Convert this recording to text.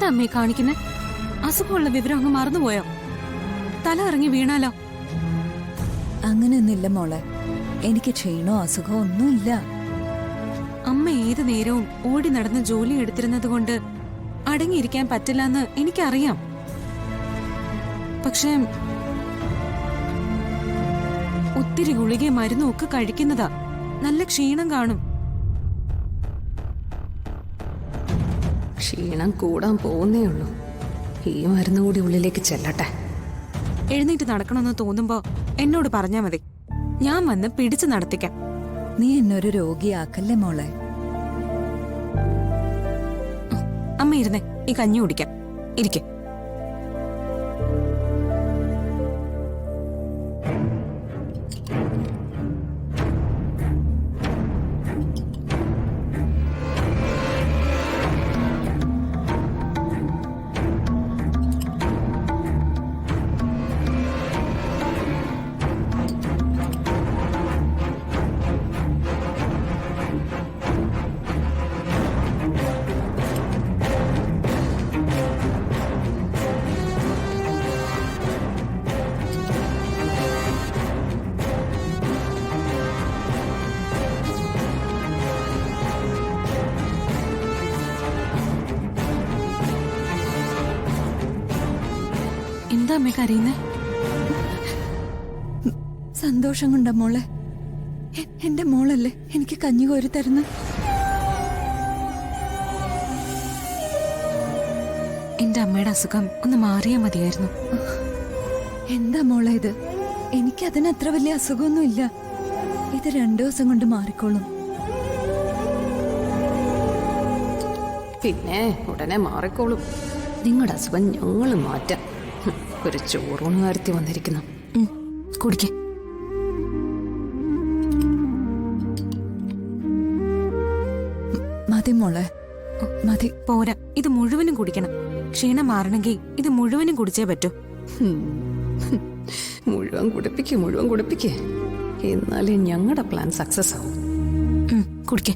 എന്താ അമ്മയെ കാണിക്കുന്നെ? അസുഖമുള്ള വിവരം അങ്ങ് മറന്നുപോയോ? തല ഇറങ്ങി വീണാലോ? അങ്ങനെയൊന്നുമില്ല മോളെ. എനിക്ക് ക്ഷീണോ അസുഖമോ ഒന്നുമില്ല. അമ്മ ഏത് നേരവും ഓടി നടന്ന് ജോലി എടുത്തിരുന്നത് കൊണ്ട് അടങ്ങിയിരിക്കാൻ പറ്റില്ലെന്ന് എനിക്കറിയാം. പക്ഷേ ഒത്തിരി ഗുളികയും മരുന്നും ഒക്കെ കഴിക്കുന്നതാ. നല്ല ക്ഷീണം കാണും. ക്ഷീണം കൂടാൻ പോകുന്നേ ഉള്ളൂ. ഈ മരുന്ന് കൂടി ഉള്ളിലേക്ക് ചെല്ലട്ടെ. എഴുന്നേറ്റ് നടക്കണമെന്ന് തോന്നുമ്പോ എന്നോട് പറഞ്ഞാ മതി. ഞാൻ വന്ന് പിടിച്ചു നടത്തിക്കാം. നീ എന്നൊരു രോഗിയാക്കല്ലേ മോളെ. അമ്മ ഇരുന്നേ, ഈ കഞ്ഞി കുടിക്കാം. ഇരിക്കെ. എന്താ അമ്മ കരയുന്നേ? സന്തോഷം കൊണ്ടാ മോളെ. എന്റെ മോളല്ലേ എനിക്ക് കഞ്ഞി കോരി തരുന്ന. എന്റെ അമ്മയുടെ അസുഖം ഒന്ന് മാറിയാ മതിയായിരുന്നു. എന്താ മോളെ ഇത്? എനിക്ക് അതിനത്ര വലിയ അസുഖമൊന്നുമില്ല. ഇത് 2 ദിവസം കൊണ്ട് മാറിക്കോളും. പിന്നെ ഉടനെ മാറിക്കോളും. നിങ്ങളുടെ അസുഖം ഞങ്ങൾ മാറ്റാം. ഒരു ചോറൂണ് വരുത്തി വന്നിരിക്കുന്നു. കുടിക്കേ. മതി മോളെ, മതി. പോരാ, ഇത് മുഴുവനും കുടിക്കണം. ക്ഷീണം മാറണമെങ്കിൽ ഇത് മുഴുവനും കുടിച്ചേ പറ്റൂ. മുഴുവൻ കുടിപ്പിക്കേ എന്നാലേ ഞങ്ങളുടെ പ്ലാൻ സക്സസ് ആവും. കുടിക്കേ.